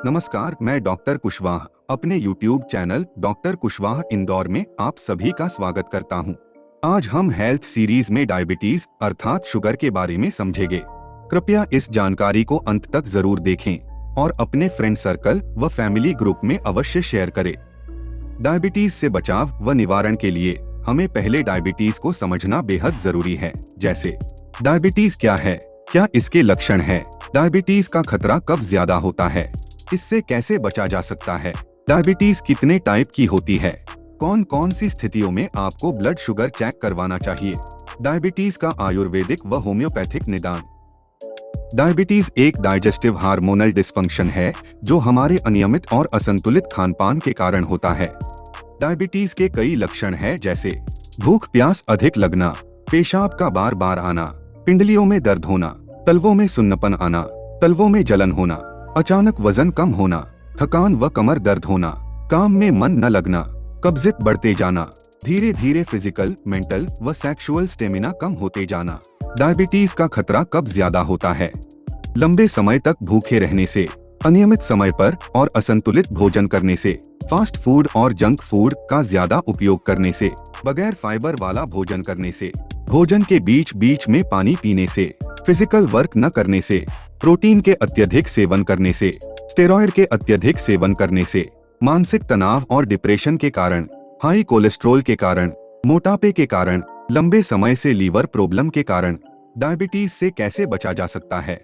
नमस्कार, मैं डॉक्टर कुशवाहा अपने YouTube channel doctor Kushwaha Indore में आप सभी का स्वागत करता हूं। आज हम हेल्थ सीरीज में डायबिटीज अर्थात शुगर के बारे में समझेंगे। कृपया इस जानकारी को अंत तक जरूर देखें और अपने फ्रेंड सर्कल व फैमिली ग्रुप में अवश्य शेयर करें। डायबिटीज से बचाव व निवारण के लिए हमें पहले डायबिटीज को समझना बेहद जरूरी है। जैसे डायबिटीज क्या है, क्या इसके लक्षण है, डायबिटीज का खतरा कब ज्यादा होता है, इससे कैसे बचा जा सकता है, डायबिटीज कितने टाइप की होती है, कौन कौन सी स्थितियों में आपको ब्लड शुगर चेक करवाना चाहिए, डायबिटीज का आयुर्वेदिक व होम्योपैथिक निदान। डायबिटीज एक डाइजेस्टिव हार्मोनल डिसफंक्शन है जो हमारे अनियमित और असंतुलित खानपान के कारण होता है। डायबिटीज के कई लक्षण हैं जैसे भूख प्यास अधिक लगना, पेशाब का बार बार आना, पिंडलियों में दर्द होना, तलवों में सुन्नपन आना, तलवों में जलन होना, अचानक वजन कम होना, थकान व कमर दर्द होना, काम में मन न लगना, कब्जियत बढ़ते जाना, धीरे धीरे फिजिकल, मेंटल व सेक्सुअल स्टेमिना कम होते जाना। डायबिटीज का खतरा कब ज्यादा होता है? लंबे समय तक भूखे रहने से, अनियमित समय पर और असंतुलित भोजन करने से, फास्ट फूड और जंक फूड का ज्यादा उपयोग करने से, बगैर फाइबर वाला भोजन करने से, भोजन के बीच बीच में पानी पीने से, फिजिकल वर्क न करने से, प्रोटीन के अत्यधिक सेवन करने से, स्टेरॉयड के अत्यधिक सेवन करने से, मानसिक तनाव और डिप्रेशन के कारण, हाई कोलेस्ट्रॉल के कारण, मोटापे के कारण, लंबे समय से लीवर प्रॉब्लम के कारण। डायबिटीज से कैसे बचा जा सकता है?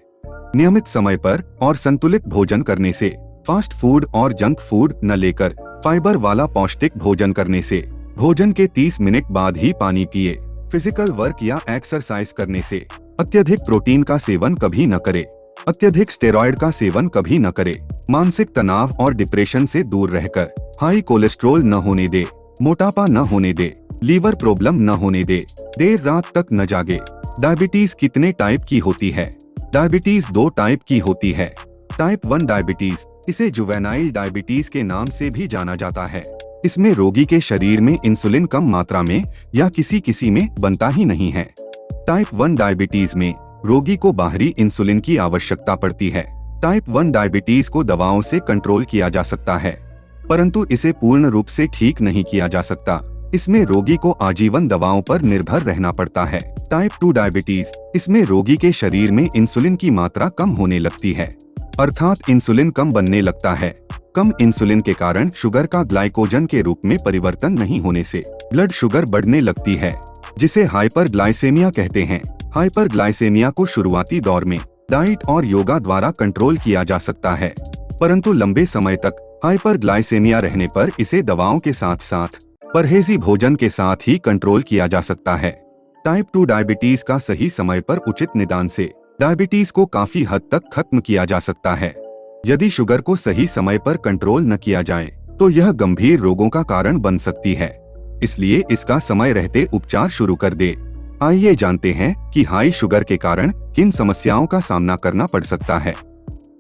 नियमित समय पर और संतुलित भोजन करने से, फास्ट फूड और जंक फूड न लेकर फाइबर वाला पौष्टिक भोजन करने से, भोजन के 30 मिनट बाद ही पानी पिए, फिजिकल वर्क या एक्सरसाइज करने से, अत्यधिक प्रोटीन का सेवन कभी न करे, अत्यधिक स्टेरॉयड का सेवन कभी न करे, मानसिक तनाव और डिप्रेशन से दूर रहकर, हाई कोलेस्ट्रॉल न होने दे, मोटापा न होने दे, लीवर प्रॉब्लम न होने दे, देर रात तक न जागे। डायबिटीज कितने टाइप की होती है? डायबिटीज 2 टाइप की होती है। टाइप 1 डायबिटीज, इसे जुवेनाइल डायबिटीज के नाम से भी जाना जाता है। इसमें रोगी के शरीर में इंसुलिन कम मात्रा में या किसी में बनता ही नहीं है। टाइप 1 डायबिटीज में रोगी को बाहरी इंसुलिन की आवश्यकता पड़ती है। टाइप 1 डायबिटीज को दवाओं से कंट्रोल किया जा सकता है, परंतु इसे पूर्ण रूप से ठीक नहीं किया जा सकता। इसमें रोगी को आजीवन दवाओं पर निर्भर रहना पड़ता है। टाइप 2 डायबिटीज, इसमें रोगी के शरीर में इंसुलिन की मात्रा कम होने लगती है, अर्थात इंसुलिन कम बनने लगता है। कम इंसुलिन के कारण शुगर का ग्लाइकोजन के रूप में परिवर्तन नहीं होने से ब्लड शुगर बढ़ने लगती है, जिसे हाइपरग्लाइसेमिया कहते हैं। हाइपरग्लाइसेमिया को शुरुआती दौर में डाइट और योगा द्वारा कंट्रोल किया जा सकता है, परंतु लंबे समय तक हाइपरग्लाइसेमिया रहने पर इसे दवाओं के साथ साथ परहेजी भोजन के साथ ही कंट्रोल किया जा सकता है। टाइप 2 डायबिटीज का सही समय पर उचित निदान से डायबिटीज को काफी हद तक खत्म किया जा सकता है। यदि शुगर को सही समय पर कंट्रोल न किया जाए तो यह गंभीर रोगों का कारण बन सकती है, इसलिए इसका समय रहते उपचार शुरू कर दे। आइए जानते हैं कि हाई शुगर के कारण किन समस्याओं का सामना करना पड़ सकता है।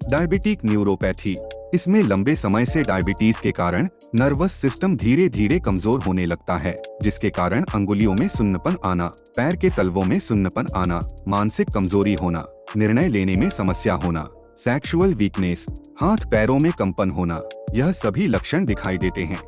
डायबिटिक न्यूरोपैथी, इसमें लंबे समय से डायबिटीज के कारण नर्वस सिस्टम धीरे धीरे कमजोर होने लगता है, जिसके कारण अंगुलियों में सुन्नपन आना, पैर के तलवों में सुन्नपन आना, मानसिक कमजोरी होना, निर्णय लेने में समस्या होना, सेक्सुअल वीकनेस, हाथ पैरों में कंपन होना, यह सभी लक्षण दिखाई देते हैं।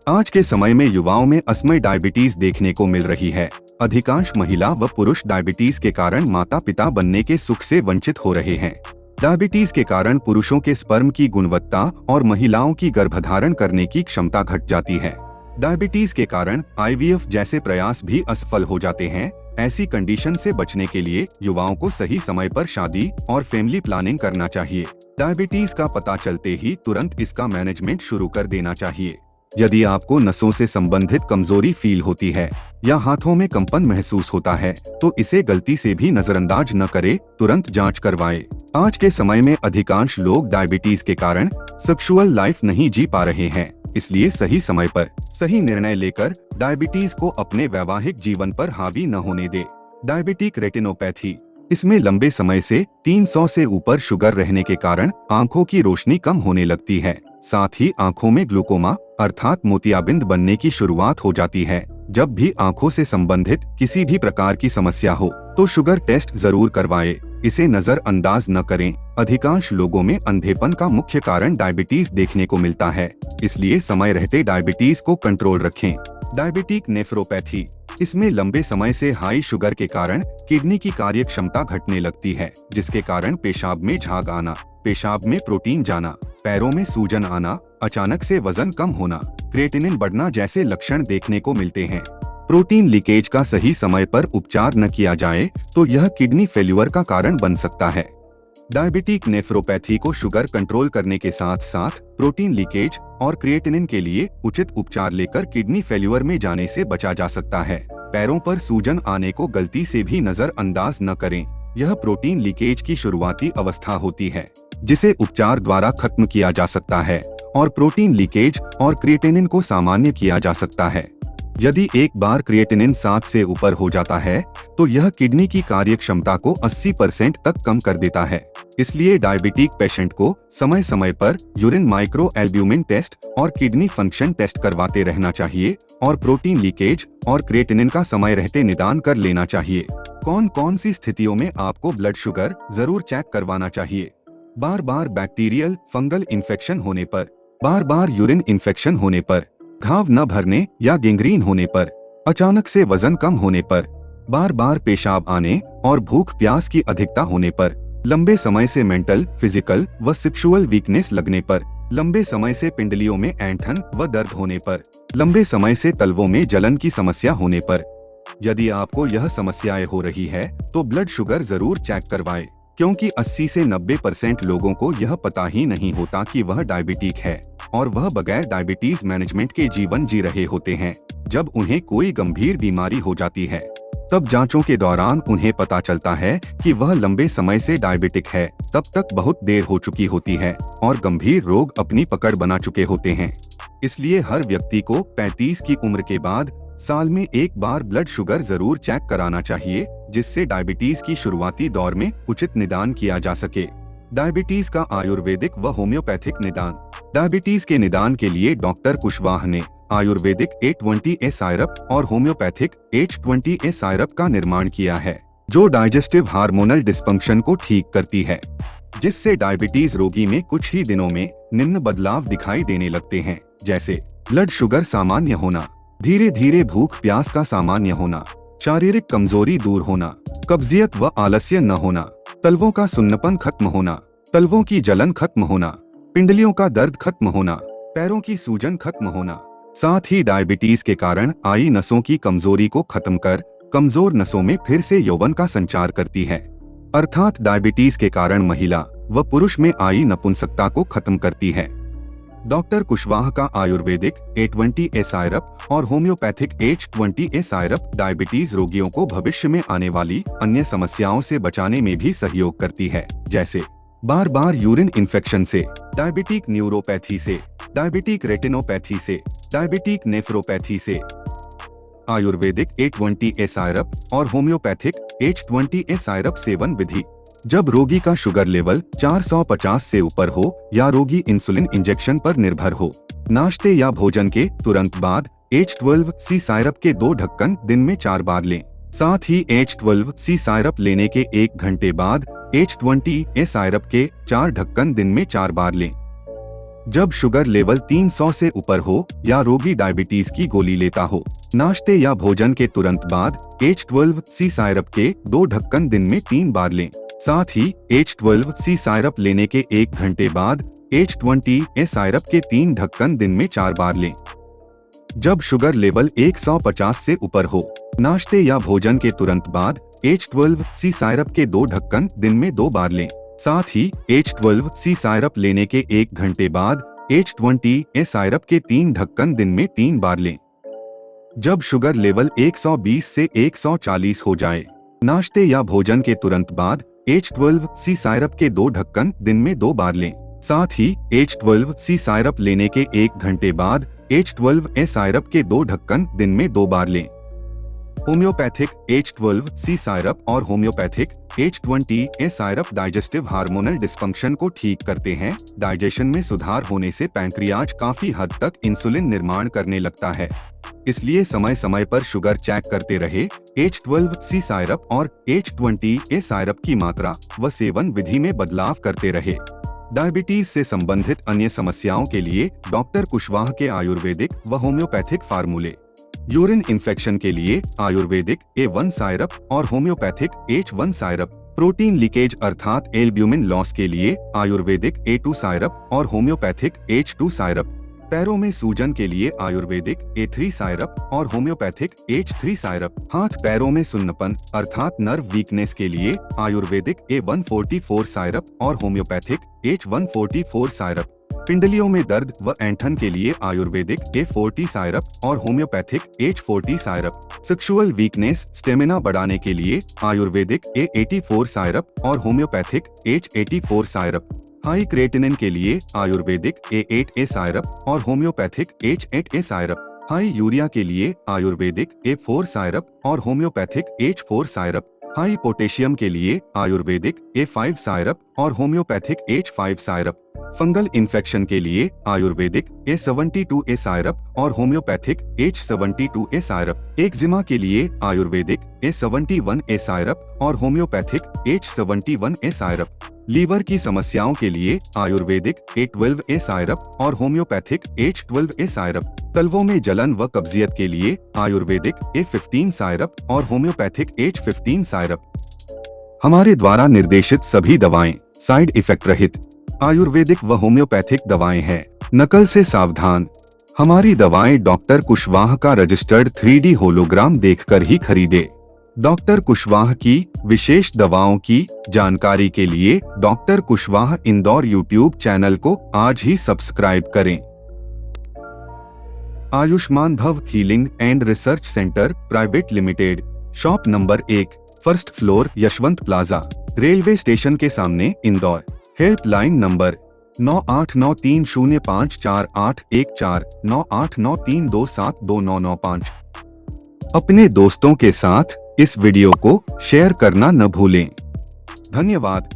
आज के समय में युवाओं में अस्थमा डायबिटीज देखने को मिल रही है। अधिकांश महिला व पुरुष डायबिटीज के कारण माता पिता बनने के सुख से वंचित हो रहे हैं। डायबिटीज के कारण पुरुषों के स्पर्म की गुणवत्ता और महिलाओं की गर्भधारण करने की क्षमता घट जाती है। डायबिटीज के कारण IVF जैसे प्रयास भी असफल हो जाते हैं। ऐसी कंडीशन से बचने के लिए युवाओं को सही समय पर शादी और फैमिली प्लानिंग करना चाहिए। डायबिटीज का पता चलते ही तुरंत इसका मैनेजमेंट शुरू कर देना चाहिए। यदि आपको नसों से संबंधित कमजोरी फील होती है या हाथों में कंपन महसूस होता है तो इसे गलती से भी नजरअंदाज न करें, तुरंत जांच करवाएं। आज के समय में अधिकांश लोग डायबिटीज के कारण सेक्सुअल लाइफ नहीं जी पा रहे हैं, इसलिए सही समय पर सही निर्णय लेकर डायबिटीज को अपने वैवाहिक जीवन पर हावी न होने दे। डायबिटिक रेटिनोपैथी, इसमें लंबे समय से 300 से ऊपर शुगर रहने के कारण आंखों की रोशनी कम होने लगती है, साथ ही आंखों में ग्लूकोमा अर्थात मोतियाबिंद बनने की शुरुआत हो जाती है। जब भी आंखों से संबंधित किसी भी प्रकार की समस्या हो तो शुगर टेस्ट जरूर करवाएं। इसे नजरअंदाज न करें। अधिकांश लोगों में अंधेपन का मुख्य कारण डायबिटीज देखने को मिलता है, इसलिए समय रहते डायबिटीज को कंट्रोल रखें। डायबिटिक नेफ्रोपैथी, इसमें लंबे समय से हाई शुगर के कारण किडनी की कार्य क्षमता घटने लगती है, जिसके कारण पेशाब में झाग आना, पेशाब में प्रोटीन जाना, पैरों में सूजन आना, अचानक से वजन कम होना, क्रिएटिनिन बढ़ना जैसे लक्षण देखने को मिलते हैं। प्रोटीन लीकेज का सही समय पर उपचार न किया जाए तो यह किडनी फेल्यूर का कारण बन सकता है। डायबिटिक नेफ्रोपैथी को शुगर कंट्रोल करने के साथ साथ प्रोटीन लीकेज और क्रिएटिनिन के लिए उचित उपचार लेकर किडनी फेल्यूर में जाने से बचा जा सकता है। पैरों पर सूजन आने को गलती से भी नजरअंदाज न करें। यह प्रोटीन लीकेज की शुरुआती अवस्था होती है, जिसे उपचार द्वारा खत्म किया जा सकता है और प्रोटीन लीकेज और क्रिएटिनिन को सामान्य किया जा सकता है। यदि एक बार क्रिएटिनिन 7 से ऊपर हो जाता है तो यह किडनी की कार्य क्षमता को 80% तक कम कर देता है। इसलिए डायबिटिक पेशेंट को समय समय पर यूरिन माइक्रो एल्ब्यूमिन टेस्ट और किडनी फंक्शन टेस्ट करवाते रहना चाहिए और प्रोटीन लीकेज और क्रिएटिनिन का समय रहते निदान कर लेना चाहिए। कौन कौन सी स्थितियों में आपको ब्लड शुगर जरूर चेक करवाना चाहिए? बार बार बैक्टीरियल फंगल इन्फेक्शन होने पर, बार बार यूरिन इन्फेक्शन होने पर, घाव न भरने या गैंग्रीन होने पर, अचानक से वजन कम होने पर, बार बार पेशाब आने और भूख प्यास की अधिकता होने पर, लंबे समय से मेंटल, फिजिकल व सेक्सुअल वीकनेस लगने पर, लंबे समय से पिंडलियों में ऐंठन व दर्द होने पर, लंबे समय से तलवों में जलन की समस्या होने पर। यदि आपको यह समस्याएं हो रही है तो ब्लड शुगर जरूर चेक करवाएं, क्योंकि 80 से 90% लोगों को यह पता ही नहीं होता कि वह डायबिटिक है और वह बगैर डायबिटीज मैनेजमेंट के जीवन जी रहे होते हैं। जब उन्हें कोई गंभीर बीमारी हो जाती है तब जांचों के दौरान उन्हें पता चलता है कि वह लंबे समय से डायबिटिक है। तब तक बहुत देर हो चुकी होती है और गंभीर रोग अपनी पकड़ बना चुके होते हैं। इसलिए हर व्यक्ति को 35 की उम्र के बाद साल में एक बार ब्लड शुगर जरूर चेक कराना चाहिए, जिससे डायबिटीज की शुरुआती दौर में उचित निदान किया जा सके। डायबिटीज का आयुर्वेदिक व होम्योपैथिक निदान। डायबिटीज के निदान के लिए डॉक्टर कुशवाहा ने आयुर्वेदिक A20A साइरप और होम्योपैथिक H20A साइरप का निर्माण किया है, जो डाइजेस्टिव हार्मोनल डिस्फंक्शन को ठीक करती है, जिससे डायबिटीज रोगी में कुछ ही दिनों में निम्न बदलाव दिखाई देने लगते हैं, जैसे ब्लड शुगर सामान्य होना, धीरे धीरे भूख प्यास का सामान्य होना, शारीरिक कमजोरी दूर होना, कब्जियत व आलस्य न होना, तलवों का सुन्नपन खत्म होना, तलवों की जलन खत्म होना, पिंडलियों का दर्द खत्म होना, पैरों की सूजन खत्म होना। साथ ही डायबिटीज के कारण आई नसों की कमजोरी को खत्म कर कमजोर नसों में फिर से यौवन का संचार करती है, अर्थात डायबिटीज के कारण महिला व पुरुष में आई नपुंसकता को खत्म करती है। डॉक्टर कुशवाहा का आयुर्वेदिक A20A साइरप और होम्योपैथिक H20A साइरप डायबिटीज रोगियों को भविष्य में आने वाली अन्य समस्याओं से बचाने में भी सहयोग करती है, जैसे बार बार यूरिन इन्फेक्शन से, डायबिटिक न्यूरोपैथी से, डायबिटिक रेटिनोपैथी से, डायबिटिक नेफ्रोपैथी से। आयुर्वेदिक A20A साइरप और होम्योपैथिक H20A साइरप सेवन विधि। जब रोगी का शुगर लेवल 450 से ऊपर हो या रोगी इंसुलिन इंजेक्शन पर निर्भर हो, नाश्ते या भोजन के तुरंत बाद H12C साइरप के 2 ढक्कन दिन में 4 बार लें। साथ ही H12C साइरप लेने के 1 घंटे बाद H20A साइरप के 4 ढक्कन दिन में 4 बार लें। जब शुगर लेवल 300 से ऊपर हो या रोगी डायबिटीज की गोली लेता हो, नाश्ते या भोजन के तुरंत बाद H12C साइरप के 2 ढक्कन दिन में 3 बार लें। साथ ही H12C साइरप लेने के 1 घंटे बाद H20A साइरप के 3 ढक्कन दिन में 4 बार लें। जब शुगर लेवल 150 से ऊपर हो, नाश्ते या भोजन के तुरंत बाद H12C साइरप के 2 ढक्कन दिन में 2 बार लें। साथ ही H12C साइरप लेने के 1 घंटे बाद H20A साइरप के 3 ढक्कन दिन में 3 बार लें। जब शुगर लेवल 120 से 140 हो जाए, नाश्ते या भोजन के तुरंत बाद H12C साइरप के 2 ढक्कन दिन में 2 बार लें। साथ ही H12C साइरप लेने के 1 घंटे बाद H12A साइरप के 2 ढक्कन दिन में 2 बार लें। होम्योपैथिक H12C साइरप और homeopathic H20A syrup digestive hormonal dysfunction को ठीक करते हैं। डाइजेशन में सुधार होने से पैंक्रियाज काफी हद तक इंसुलिन निर्माण करने लगता है। इसलिए समय समय पर शुगर चेक करते रहे। H12C साइरप और H20A साइरप की मात्रा व सेवन विधि में बदलाव करते रहे। डायबिटीज से संबंधित अन्य समस्याओं के लिए डॉक्टर कुशवाहा के आयुर्वेदिक व होम्योपैथिक फार्मूले। यूरिन इन्फेक्शन के लिए आयुर्वेदिक A1 साइरप और homeopathic H1 syrup. Protein leakage अर्थात एल्ब्यूमिन लॉस के लिए आयुर्वेदिक A2 साइरप और होम्योपैथिक H2 साइरप। पैरों में सूजन के लिए आयुर्वेदिक A3 साइरप और होम्योपैथिक H3 साइरप। हाथ पैरों में सुन्नपन अर्थात नर्व वीकनेस के लिए आयुर्वेदिक A144 साइरप और होम्योपैथिक H144 साइरप। पिंडलियों में दर्द व ऐंठन के लिए आयुर्वेदिक A40 साइरप और homeopathic H40 syrup. Sexual weakness stamina बढ़ाने के लिए आयुर्वेदिक A84 साइरप और homeopathic H84 syrup. High creatinine के लिए आयुर्वेदिक A8A साइरप और homeopathic H8A syrup. High urea के लिए आयुर्वेदिक A4 साइरप और homeopathic H4 syrup. High potassium के लिए आयुर्वेदिक A5 साइरप और homeopathic H5 syrup. Fungal infection के लिए आयुर्वेदिक A72A साइरप और होम्योपैथिक H72A साइरप। एक्जिमा के लिए आयुर्वेदिक A71A साइरप और होम्योपैथिक H71A साइरप। लीवर की समस्याओं के लिए आयुर्वेदिक A12A साइरप और होम्योपैथिक H12A साइरप। तलवों में जलन व कब्जियत के लिए आयुर्वेदिक A15 साइरप और होम्योपैथिक H15 साइरप। हमारे द्वारा निर्देशित सभी दवाएं साइड इफेक्ट रहित आयुर्वेदिक व होम्योपैथिक दवाएं हैं। नकल से सावधान। हमारी दवाएं डॉक्टर कुशवाहा का रजिस्टर्ड 3D होलोग्राम देखकर ही खरीदे। डॉक्टर कुशवाहा की विशेष दवाओं की जानकारी के लिए doctor Kushwaha Indore YouTube channel को आज ही सब्सक्राइब करें। आयुष्मान भव healing and research centre private limited, shop number 1, first floor, Yashwant plaza, railway station के सामने, इंदौर। Helpline number 9893054814 9893272995। अपने दोस्तों के साथ इस वीडियो को शेयर करना न भूलें। धन्यवाद।